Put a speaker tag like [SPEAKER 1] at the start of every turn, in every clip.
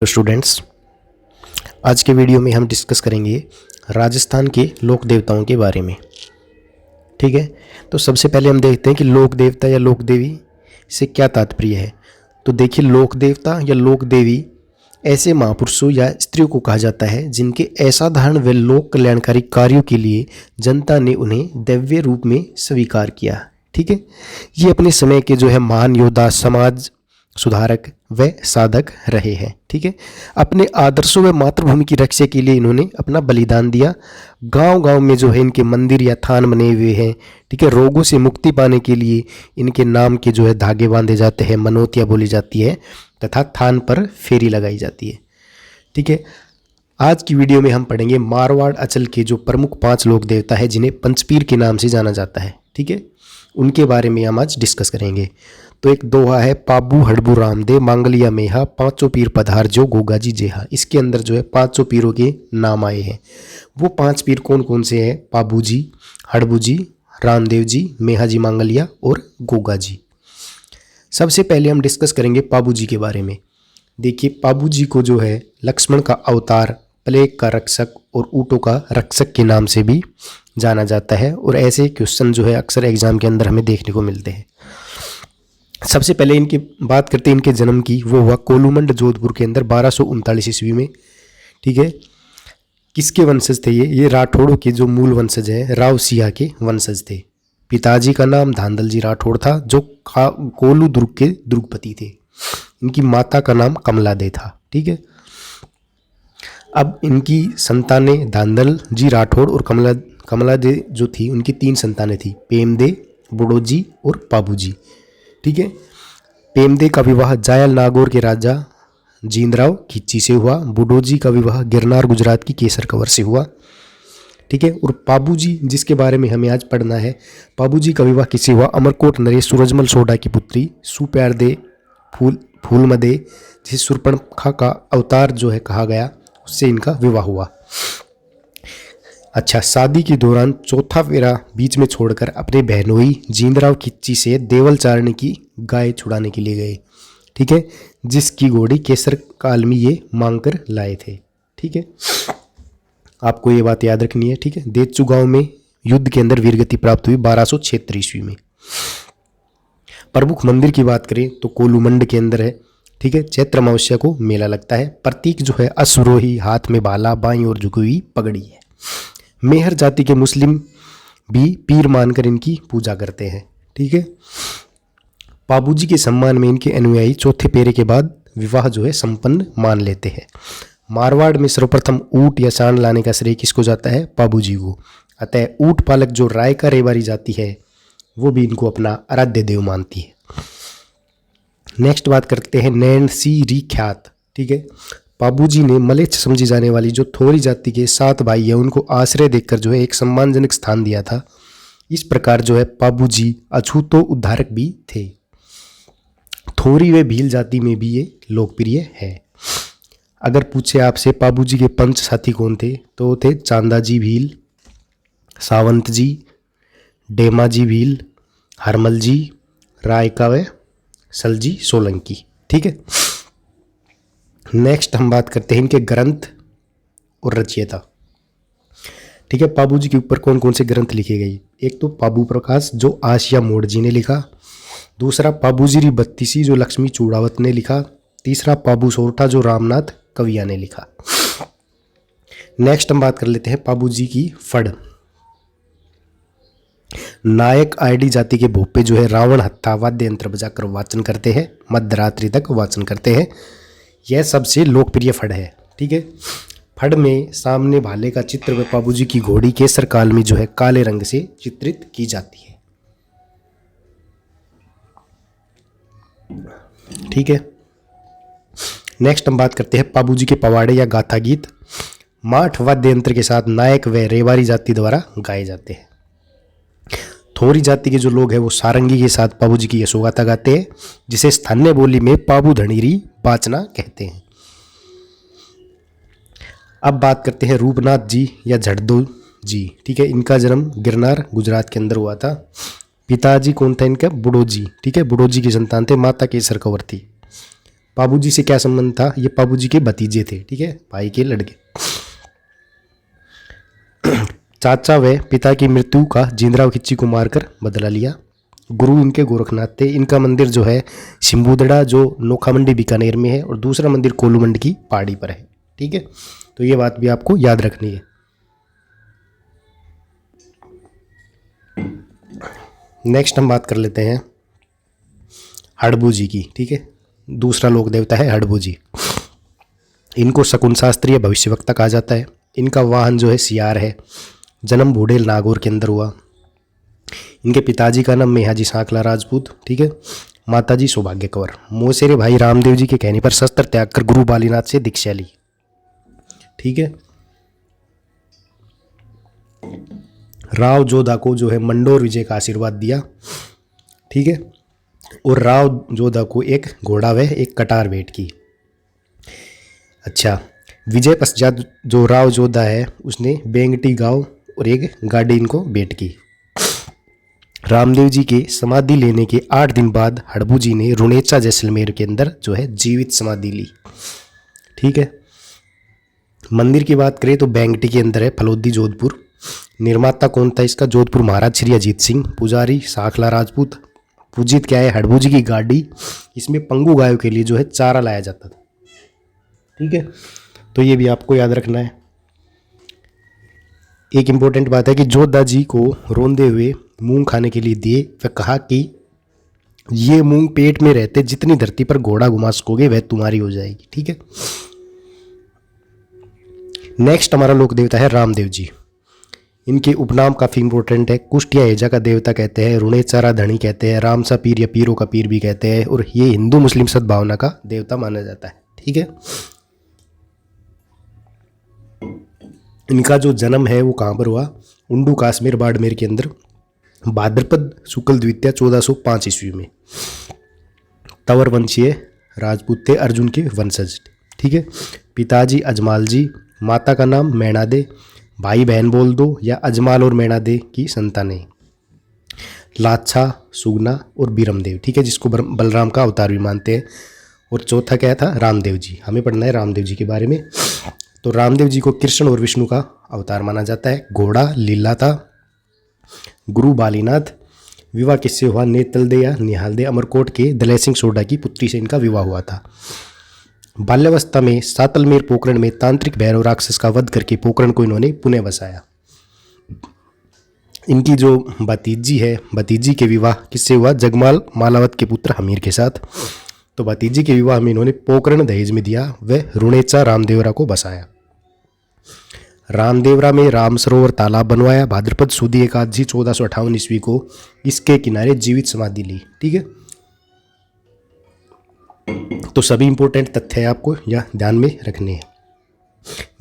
[SPEAKER 1] तो स्टूडेंट्स, आज के वीडियो में हम डिस्कस करेंगे राजस्थान के लोक देवताओं के बारे में। ठीक है, तो सबसे पहले हम देखते हैं कि लोक देवता या लोक देवी से क्या तात्पर्य है। तो देखिए, लोक देवता या लोक देवी ऐसे महापुरुषों या स्त्रियों को कहा जाता है जिनके असाधारण व लोक कल्याणकारी कार्यों के लिए जनता ने उन्हें दिव्य रूप में स्वीकार किया। ठीक है, ये अपने समय के जो है महान योद्धा, समाज सुधारक व साधक रहे हैं। ठीक है, अपने आदर्शों व मातृभूमि की रक्षा के लिए इन्होंने अपना बलिदान दिया। गांव-गांव में जो है इनके मंदिर या थान बने हुए हैं। ठीक है, रोगों से मुक्ति पाने के लिए इनके नाम के जो है धागे बांधे जाते हैं, मनोतियाँ बोली जाती है तथा थान पर फेरी लगाई जाती है। ठीक है, आज की वीडियो में हम पढ़ेंगे मारवाड़ अंचल के जो प्रमुख 5 लोक देवता है जिन्हें पंचपीर के नाम से जाना जाता है। ठीक है, उनके बारे में हम आज डिस्कस करेंगे। तो एक दोहा है, पाबू हड़बू रामदेव मांगलिया मेहा, पांचों पीर पधार जो गोगा जी जेहा। इसके अंदर जो है 500 पीरों के नाम आए हैं। वो 5 पीर कौन कौन से हैं? पाबू जी, हड़बू जी, रामदेव जी, मेहा जी मांगलिया और गोगा जी। सबसे पहले हम डिस्कस करेंगे पाबू जी के बारे में। देखिए, पाबू जी को जो है लक्ष्मण का अवतार, प्लेग का रक्षक और ऊँटों का रक्षक के नाम से भी जाना जाता है। और ऐसे क्वेश्चन जो है अक्सर एग्जाम के अंदर हमें देखने को मिलते हैं। सबसे पहले इनकी बात करते हैं इनके जन्म की। वो हुआ कोलूमंड जोधपुर के अंदर 1239 ईस्वी में। ठीक है, किसके वंशज थे ये राठौड़ों के जो मूल वंशज हैं, राव सिया के वंशज थे। पिताजी का नाम धांधल जी राठौड़ था जो कोलू दुर्ग के दुर्गपति थे। इनकी माता का नाम कमला दे था। ठीक है, अब इनकी संतानें धांधल जी राठौड़ और कमला दे जो थी, उनकी 3 संतानें थी, पेमदे, बुड़ोजी और पाबूजी। ठीक है, पेमदे का विवाह जायल नागौर के राजा जींदराव खिच्ची से हुआ। बुडोजी का विवाह गिरनार गुजरात की केसर कंवर से हुआ। ठीक है, और पाबूजी जिसके बारे में हमें आज पढ़ना है, पाबूजी का विवाह किससे हुआ? अमरकोट नरेश सूरजमल सोडा की पुत्री सुप्यारदे फूलमदे, जिसे सुर्पणखा का अवतार जो है कहा गया, उससे इनका विवाह हुआ। अच्छा, शादी के दौरान चौथा फेरा बीच में छोड़कर अपने बहनोई जींदराव खिच्ची से देवल चारने की गाय छुड़ाने के लिए गए। ठीक है, जिसकी घोड़ी केसर काल में ये मांग कर लाए थे। ठीक है, आपको ये बात याद रखनी है। ठीक है, देचू गांव में युद्ध के अंदर वीरगति प्राप्त हुई 1276 ईस्वी में। प्रमुख मंदिर की बात करें तो कोलूमंड के अंदर है। ठीक है, चैत्र अमावस्या को मेला लगता है। प्रतीक जो है अश्वरोही, हाथ में भाला, बाईं ओर झुकी हुई पगड़ी है। मेहर जाति के मुस्लिम भी पीर मानकर इनकी पूजा करते हैं। ठीक है, पाबूजी के सम्मान में इनके अनुयायी चौथे फेरे के बाद विवाह जो है संपन्न मान लेते हैं। मारवाड़ में सर्वप्रथम ऊंट या सांड लाने का श्रेय किसको जाता है? पाबूजी को। अतः ऊंट पालक जो रायका रेवारी जाति है वो भी इनको अपना आराध्य देव मानती है। नेक्स्ट बात करते हैं नैन सी री ख्यात। ठीक है, पाबूजी ने मलेच्छ समझी जाने वाली जो थोरी जाति के 7 भाई है उनको आश्रय देकर जो है एक सम्मानजनक स्थान दिया था। इस प्रकार जो है पाबूजी अछूतो उद्धारक भी थे। थोरी व भील जाति में भी ये लोकप्रिय है। अगर पूछे आपसे पाबूजी के पंच साथी कौन थे, तो वो थे चांदाजी भील, सावंत जी, डेमाजी भील, हरमल जी, रायका व सलजी सोलंकी। ठीक है, नेक्स्ट हम बात करते हैं इनके ग्रंथ और रचयिता। ठीक है, पाबूजी के ऊपर कौन कौन से ग्रंथ लिखे गए? एक तो पाबू प्रकाश जो आशिया मोड़ जी ने लिखा। दूसरा पाबूजी री बत्तीसी जो लक्ष्मी चूड़ावत ने लिखा। तीसरा पाबू सोरठा जो रामनाथ कविया ने लिखा। नेक्स्ट हम बात कर लेते हैं पाबूजी की फड़। नायक आईडी जाति के भोपे जो है रावण हत्था वाद्य यंत्र बजाकर वाचन करते हैं, मध्यरात्रि तक वाचन करते हैं। यह सबसे लोकप्रिय फड़ है। ठीक है, फड़ में सामने भाले का चित्र व पाबूजी की घोड़ी केसर काल में जो है काले रंग से चित्रित की जाती है। ठीक है, नेक्स्ट हम बात करते हैं पाबूजी के पवाड़े या गाथा गीत। माठ वाद्य यंत्र के साथ नायक व रेवारी जाति द्वारा गाए जाते हैं। थोरी जाति के जो लोग हैं वो सारंगी के साथ पाबूजी की यशोगाथा गाते हैं, जिसे स्थानीय बोली में पाबू धनीरी बाचना कहते हैं। अब बात करते हैं रूपनाथ जी या झड़दो जी। ठीक है, इनका जन्म गिरनार गुजरात के अंदर हुआ था। पिताजी कौन था इनका? बुडोजी। ठीक है, बुडोजी की संतान थे, माता केसर कंवर थी। पाबू जी से क्या संबंध था, ये पाबू जी के भतीजे थे, ठीक है, भाई के लड़के। चाचा व पिता की मृत्यु का जींदराव खिच्ची को मारकर बदला लिया। गुरु इनके गोरखनाथ थे। इनका मंदिर जो है सिम्बुदड़ा जो नोखा मंडी बीकानेर में है, और दूसरा मंदिर कोलूमंड की पहाड़ी पर है, ठीक है। तो ये बात भी आपको याद रखनी है। नेक्स्ट हम बात कर लेते हैं हड़बू जी की, ठीक है। दूसरा लोक देवता है हड़बू जी। इनको शकुन शास्त्री या भविष्यवक्ता कहा जाता है। इनका वाहन जो है सियार है। जन्म बूढ़ेल नागौर के अंदर हुआ। इनके पिताजी का नाम मेहाजी सांकला राजपूत, ठीक है। माताजी सौभाग्य कंवर। मोसेरे भाई रामदेव जी के कहने पर शस्त्र त्याग कर गुरु बालीनाथ से दीक्षा ली, ठीक है। राव जोधा को जो है मंडोर विजय का आशीर्वाद दिया, ठीक है। और राव जोधा को एक घोड़ा व एक कटार भेंट की। अच्छा, विजय पश्चात जो राव जोधा है उसने बेंगटी गांव और एक गाड़ी इनको भेंट की। रामदेव जी के समाधि लेने के 8 दिन बाद हड़बू जी ने रुणेचा जैसलमेर के अंदर जो है जीवित समाधि ली, ठीक है। मंदिर की बात करें तो बेंगटी के अंदर है, फलोदी जोधपुर। निर्माता कौन था इसका, जोधपुर महाराज श्री अजीत सिंह। पुजारी सांखला राजपूत। पूजित क्या है, हड़बू जी की गाड़ी। इसमें पंगु गायों के लिए जो है चारा लाया जाता था, ठीक है। तो ये भी आपको याद रखना है। एक इम्पोर्टेंट बात है कि जोधा जी को रोंदे हुए मूंग खाने के लिए दिए। वह कहा कि ये मूंग पेट में रहते जितनी धरती पर घोड़ा घुमा सकोगे वह तुम्हारी हो जाएगी, ठीक है। नेक्स्ट हमारा लोक देवता है रामदेव जी। इनके उपनाम काफ़ी इंपॉर्टेंट है। कुष्टिया हेजा का देवता कहते हैं, रुणेचारा धनी कहते हैं, रामसा पीर या पीरों का पीर भी कहते हैं, और ये हिंदू मुस्लिम सद्भावना का देवता माना जाता है, ठीक है। इनका जो जन्म है वो कहाँ पर हुआ, उंडू काश्मीर बाड़मेर के अंदर भाद्रपद शुक्ल द्वितीया 1405 ईस्वी में। तंवर वंशीय राजपूत थे, अर्जुन के वंशज, ठीक है। पिताजी अजमाल जी, माता का नाम मैणादे। भाई बहन बोल दो या अजमाल और मैणादे की संतानें लाच्छा, सुगना और बीरमदेव, ठीक है, जिसको बलराम का अवतार भी मानते हैं। और चौथा क्या था, रामदेव जी। हमें पढ़ना है रामदेव जी के बारे में। तो रामदेव जी को कृष्ण और विष्णु का अवतार माना जाता है। घोड़ा लीला था। गुरु बालीनाथ। विवाह किससे हुआ, नेतलदे या निहालदे अमरकोट के दलय सिंह सोडा की पुत्री से इनका विवाह हुआ था। बाल्यावस्था में सातलमेर पोखरण में तांत्रिक भैरव राक्षस का वध करके पोखरण को इन्होंने पुनः बसाया। इनकी जो भतीजी है, भतीजी के विवाह किससे हुआ, जगमाल मालावत के पुत्र हमीर के साथ। तो भतीजी के विवाह में इन्होंने पोखरण दहेज में दिया, वह रुणेचा रामदेवरा को बसाया। रामदेवरा में राम सरोवर तालाब बनवाया। भाद्रपद सुदी एकादशी 1458 ईस्वी को इसके किनारे जीवित समाधि ली, ठीक है। तो सभी इंपॉर्टेंट तथ्य आपको यह ध्यान में रखने हैं।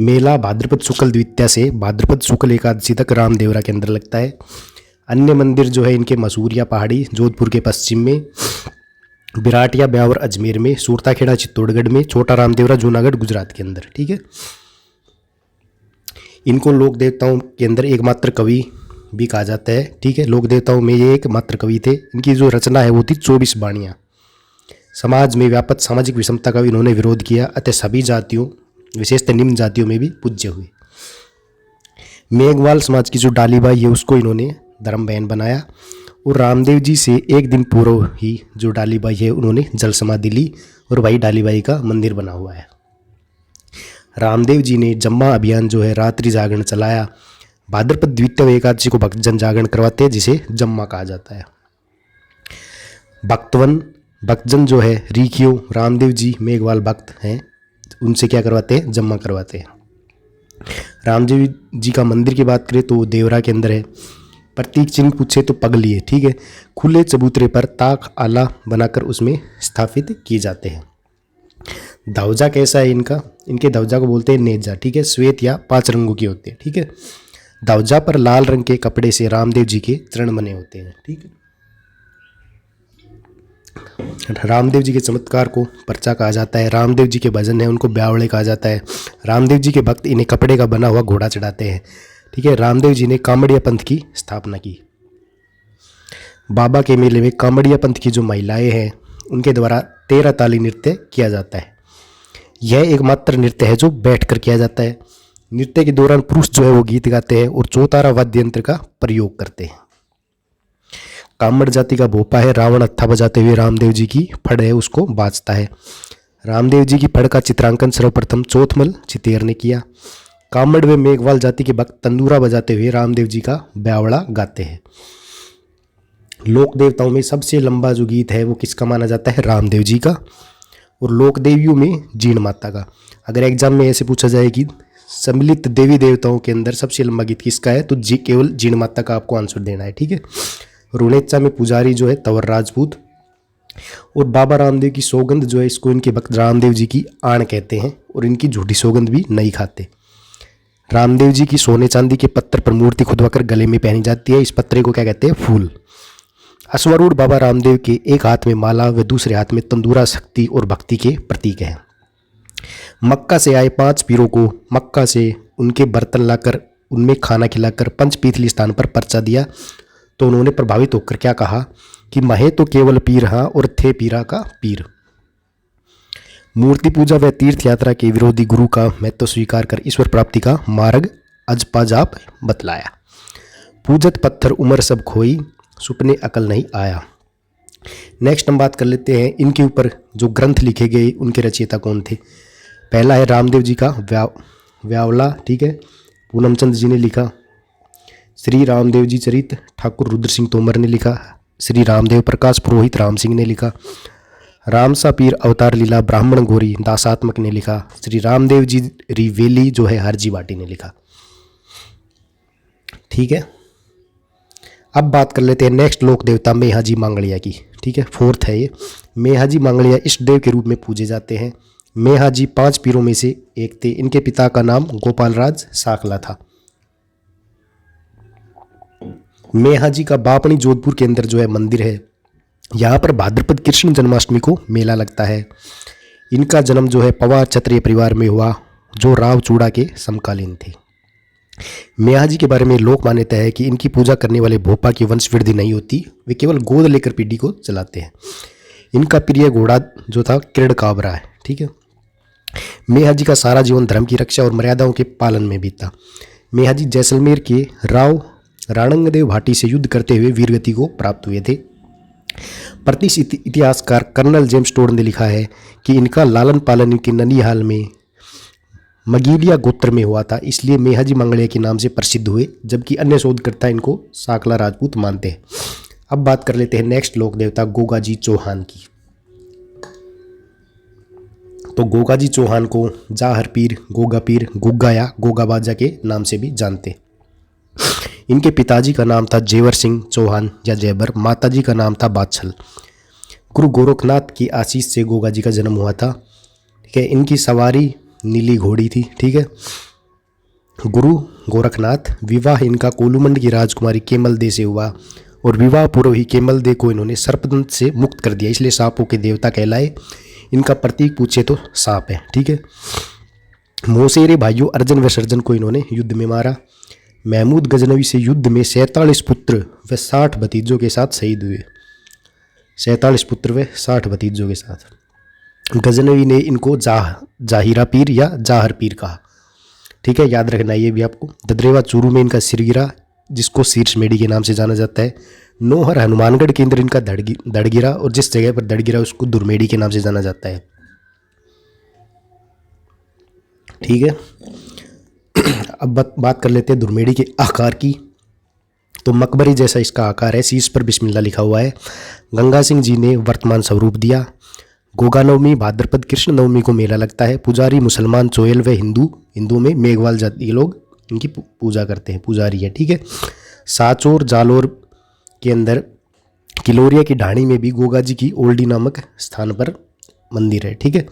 [SPEAKER 1] मेला भाद्रपद शुक्ल द्वितीया से भाद्रपद शुक्ल एकादशी तक रामदेवरा के अंदर लगता है। अन्य मंदिर जो है इनके मसूरिया पहाड़ी जोधपुर के पश्चिम में, बिराटिया ब्यावर अजमेर में, सूरताखेड़ा चित्तौड़गढ़ में, छोटा रामदेवरा जूनागढ़ गुजरात के अंदर, ठीक है। इनको लोक देवताओं के अंदर एकमात्र कवि भी कहा जाता है, ठीक है। लोक देवताओं में ये एकमात्र कवि थे। इनकी जो रचना है वो थी 24 बाणियाँ। समाज में व्यापक सामाजिक विषमता का भी इन्होंने विरोध किया, अतः सभी जातियों विशेषतः निम्न जातियों में भी पूज्य हुए। मेघवाल समाज की जो डालीबाई है उसको इन्होंने धर्म बहन बनाया, और रामदेव जी से एक दिन पूर्व ही जो डालीबाई है उन्होंने जल समाधि ली, और भाई डालीबाई का मंदिर बना हुआ है। रामदेव जी ने जम्मा अभियान जो है रात्रि जागरण चलाया। भाद्रपद द्वितीय एकादशी को भक्तजन जागरण करवाते हैं, जिसे जम्मा कहा जाता है। भक्तवन भक्तजन जो है रीखियो रामदेव जी मेघवाल भक्त हैं, उनसे क्या करवाते हैं, जम्मा करवाते हैं। रामदेव जी का मंदिर की बात करें तो देवरा के अंदर है। प्रतीक चिन्ह पूछे तो पगली है, ठीक है। खुले चबूतरे पर ताक आला बनाकर उसमें स्थापित किए जाते हैं। धवजा कैसा है इनका, इनके धवजा को बोलते हैं नेजा, ठीक है। श्वेत या 5 रंगों की होती है, ठीक है। धवजा पर लाल रंग के कपड़े से रामदेव जी के चरण बने होते हैं, ठीक है। रामदेव जी के चमत्कार को पर्चा कहा जाता है। रामदेव जी के भजन है उनको ब्यावड़े कहा जाता है। रामदेव जी के भक्त इन्हें कपड़े का बना हुआ घोड़ा चढ़ाते हैं, ठीक है। रामदेव जी ने कामड़िया पंथ की स्थापना की। बाबा के मेले में कामड़िया पंथ की जो महिलाएं हैं उनके द्वारा 13 ताली नृत्य किया जाता है। यह एकमात्र नृत्य है जो बैठकर किया जाता है। नृत्य के दौरान पुरुष जो है वो गीत गाते हैं और चौतारा वाद्य यंत्र का प्रयोग करते हैं। कामड़ जाति का भोपा है, रावण हत्था बजाते हुए रामदेव जी की फड़ है उसको बाजता है। रामदेव जी की फड़ का चित्रांकन सर्वप्रथम चौथमल चितेर ने किया। कामड़ व मेघवाल जाति के भक्त तंदूरा बजाते हुए रामदेव जी का ब्यावड़ा गाते हैं। लोक देवताओं में सबसे लंबा जो गीत है वो किसका माना जाता है? रामदेव जी का। और लोक देवियों में जीण माता का। अगर एग्जाम में ऐसे पूछा जाए कि सम्मिलित देवी देवताओं के अंदर सबसे लंबा गीत किसका है, तो जी केवल जीण माता का आपको आंसर देना है, ठीक है। रुणेचा में पुजारी जो है तंवर राजपूत। और बाबा रामदेव की सौगंध जो है इसको इनके भक्त रामदेव जी की आण कहते हैं और इनकी झूठी सौगंध भी नहीं खाते। रामदेव जी की सोने चांदी के पत्थर पर मूर्ति खुदवाकर गले में पहनी जाती है। इस पत्रे को क्या कहते हैं? फूल। अश्वारूढ़ बाबा रामदेव के एक हाथ में माला व दूसरे हाथ में तंदूरा शक्ति और भक्ति के प्रतीक है। मक्का से आए 5 पीरों को मक्का से उनके बर्तन लाकर उनमें खाना खिलाकर पंचपीतली स्थान पर पर्चा दिया तो उन्होंने प्रभावित होकर क्या कहा कि महे तो केवल पीर हाँ और थे पीरा का पीर। मूर्ति पूजा व तीर्थ यात्रा के विरोधी गुरु का महत्व स्वीकार कर ईश्वर प्राप्ति का मार्ग अजपा जाप बतलाया। पूजत पत्थर उमर सब खोई सुपने अकल नहीं आया। नेक्स्ट हम बात कर लेते हैं इनके ऊपर जो ग्रंथ लिखे गए उनके रचयिता कौन थे। पहला है रामदेव जी का व्यावला, ठीक है, पूनमचंद जी ने लिखा। श्री रामदेव जी चरित ठाकुर रुद्र सिंह तोमर ने लिखा। श्री रामदेव प्रकाश पुरोहित राम सिंह ने लिखा। रामसा पीर अवतार लीला ब्राह्मण गोरी दासात्मक ने लिखा। श्री रामदेव जी रिवेली जो है हरजी बाटी ने लिखा, ठीक है। अब बात कर लेते हैं नेक्स्ट लोक देवता मेहाजी मांगड़िया की, ठीक है, 4th है ये। मेहाजी मांगड़िया इष्ट देव के रूप में पूजे जाते हैं। मेहाजी 5 पीरों में से एक थे। इनके पिता का नाम गोपाल राज साकला था। मेहाजी का बापणी जोधपुर के अंदर जो है मंदिर है। यहाँ पर भाद्रपद कृष्ण जन्माष्टमी को मेला लगता है। इनका जन्म जो है पवार क्षत्रिय परिवार में हुआ जो राव चूड़ा के समकालीन थे। मेहाजी के बारे में लोक मान्यता है कि इनकी पूजा करने वाले भोपा की वंश वृद्धि नहीं होती, वे केवल गोद लेकर पीढ़ी को चलाते हैं। इनका प्रिय घोड़ा जो था किरण काबरा है, ठीक है। मेहाजी का सारा जीवन धर्म की रक्षा और मर्यादाओं के पालन में बीता। मेहाजी जैसलमेर के राव राणंगदेव भाटी से युद्ध करते हुए वीरगति को प्राप्त हुए थे। प्रतिष्ठित इतिहासकार कर्नल जेम्स टोड ने लिखा है कि इनका लालन पालन इनके ननिहाल में मगीलिया गोत्र में हुआ था, इसलिए मेहाजी मांगड़िया के नाम से प्रसिद्ध हुए, जबकि अन्य शोधकर्ता इनको साकला राजपूत मानते हैं। अब बात कर लेते हैं नेक्स्ट लोक देवता गोगाजी चौहान की। तो गोगाजी चौहान को जाहर पीर, गोगा पीर, गुग्गा या गोगा बाजा के नाम से भी जानते। इनके पिताजी का नाम था जेवर सिंह चौहान या जयबर, माताजी का नाम था बादशल। गुरु गोरखनाथ की आशीष से गोगाजी का जन्म हुआ था, ठीक है। इनकी सवारी नीली घोड़ी थी, ठीक है। गुरु गोरखनाथ विवाह इनका कोलूमंड की राजकुमारी केमल दे से हुआ और विवाह पूर्व ही केमल दे को इन्होंने सर्पदंत से मुक्त कर दिया, इसलिए सांपों के देवता कहलाए। इनका प्रतीक पूछे तो सांप है, ठीक है। मोसेरे भाइयों अर्जन व सर्जन को इन्होंने युद्ध में मारा। महमूद गजनवी से युद्ध में 47 पुत्र व 60 भतीजों के साथ शहीद हुए। 47 पुत्र व 60 भतीजों के साथ। गजनवी ने इनको जाहिरा पीर या जाहर पीर कहा, ठीक है, याद रखना ये भी आपको। ददरेवा चूरू में इनका सिर गिरा, जिसको शीर्ष मेडी के नाम से जाना जाता है। नोहर हनुमानगढ़ के अंदर इनका धड़ गिरा और जिस जगह पर धड़ गिरा उसको दुर्मेडी के नाम से जाना जाता है, ठीक है। अब बात कर लेते हैं दुर्मेडी के आकार की। तो मकबरी जैसा इसका आकार है, शीश पर बिस्मिल्लाह लिखा हुआ है। गंगा सिंह जी ने वर्तमान स्वरूप दिया। गोगा नवमी भाद्रपद कृष्ण नवमी को मेला लगता है। पुजारी मुसलमान चोयल व हिंदू में मेघवाल जाति के लोग इनकी पूजा करते हैं, पुजारी है, ठीक है। साचोर जालोर के अंदर किलोरिया की ढाणी में भी गोगा जी की ओल्डी नामक स्थान पर मंदिर है, ठीक है।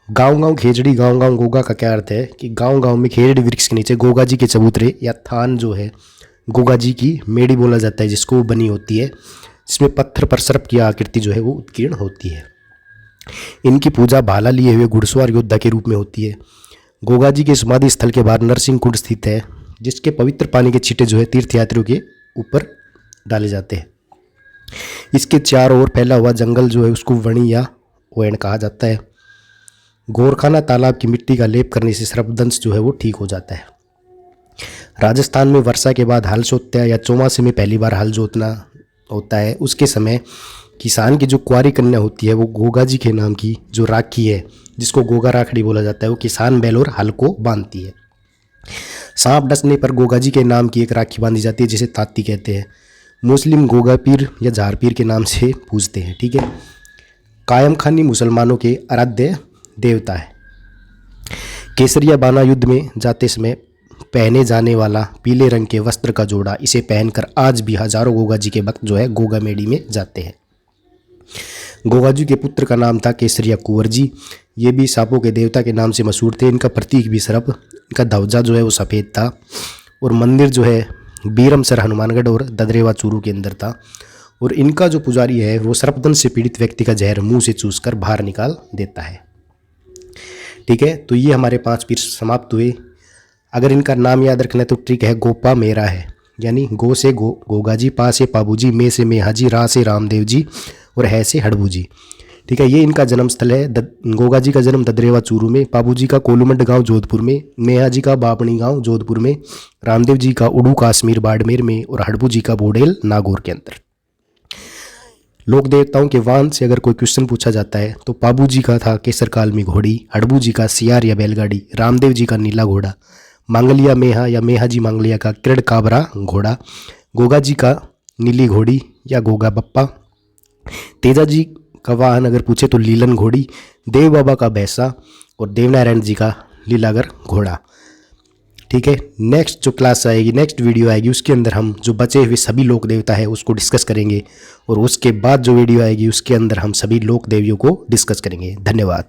[SPEAKER 1] गांव गांव खेजड़ी गांव गांव गोगा का क्या अर्थ है कि गांव गांव में खेजड़ी वृक्ष के नीचे गोगा जी के चबूतरे या थान जो है गोगा जी की मेड़ी बोला जाता है, जिसको बनी होती है, जिसमें पत्थर पर सर्प की आकृति जो है वो उत्कीर्ण होती है। इनकी पूजा भाला लिए हुए घुड़सवार योद्धा के रूप में होती है। गोगा जी के समाधि स्थल के बाहर नरसिंह कुंड स्थित है, जिसके पवित्र पानी के छींटे जो है तीर्थयात्रियों के ऊपर डाले जाते हैं। इसके चारों ओर फैला हुआ जंगल जो है उसको वणी या ओएन कहा जाता है। गोरखाना तालाब की मिट्टी का लेप करने से सर्पदंश जो है वो ठीक हो जाता है। राजस्थान में वर्षा के बाद हल जोतते हैं या चौमासे में पहली बार हल जोतना होता है, उसके समय किसान की जो कुंवारी कन्या होती है वो गोगा जी के नाम की जो राखी है, जिसको गोगा राखड़ी बोला जाता है, वो किसान बैल और हल को बांधती है। सांप डसने पर गोगा जी के नाम की एक राखी बांधी जाती है जिसे ताती कहते हैं। मुस्लिम गोगा पीर या झार पीर के नाम से पूजते हैं। ठीक है। कायम खानी मुसलमानों के आराध्य देवता है। केसरिया बाना युद्ध में जाते समय पहने जाने वाला पीले रंग के वस्त्र का जोड़ा, इसे पहनकर आज भी हजारों गोगा जी के भक्त जो है गोगा मेड़ी में जाते हैं। गोगा जी के पुत्र का नाम था केसरिया कुंवर जी। ये भी सांपों के देवता के नाम से मशहूर थे। इनका प्रतीक भी सर्प, इनका ध्वजा जो है वो सफ़ेद था और मंदिर जो है बीरमसर हनुमानगढ़ और ददरेवा चूरू के अंदर था। और इनका जो पुजारी है वो सर्पदंश से पीड़ित व्यक्ति का जहर मुंह से चूसकर बाहर निकाल देता है। ठीक है। तो ये हमारे 5 पीर समाप्त हुए। अगर इनका नाम याद रखना है तो ट्रिक है गोपा मेरा है, यानी गो से गोगा जी, पा से पाबू जी, मे से मेहा जी, रा से रामदेव जी और है से हड़बू जी। ठीक है। ये इनका जन्म स्थल है। गोगा जी का जन्म ददरेवा चूरू में, पाबू जी का कोलूमंड गांव जोधपुर में, मेहा जी का बापणी गांव जोधपुर में, रामदेव जी का उड़ू कश्मीर बाड़मेर में और हड़बू जी का बोडेल नागौर के अंदर। लोक देवताओं के वाहन से अगर कोई क्वेश्चन पूछा जाता है तो पाबू जी का था केसर काल में घोड़ी, हड़बू जी का सियार या बैलगाड़ी, रामदेव जी का नीला घोड़ा, मांगलिया मेहा या मेहा जी मांगलिया का किरण काबरा घोड़ा, गोगा जी का नीली घोड़ी या गोगा बप्पा, तेजा जी का वाहन अगर पूछे तो लीलन घोड़ी, देव बाबा का भैंसा और देवनारायण जी का लीलागर घोड़ा। ठीक है। नेक्स्ट जो क्लास आएगी, नेक्स्ट वीडियो आएगी, उसके अंदर हम जो बचे हुए सभी लोक देवता है उसको डिस्कस करेंगे और उसके बाद जो वीडियो आएगी उसके अंदर हम सभी लोक देवियों को डिस्कस करेंगे। धन्यवाद।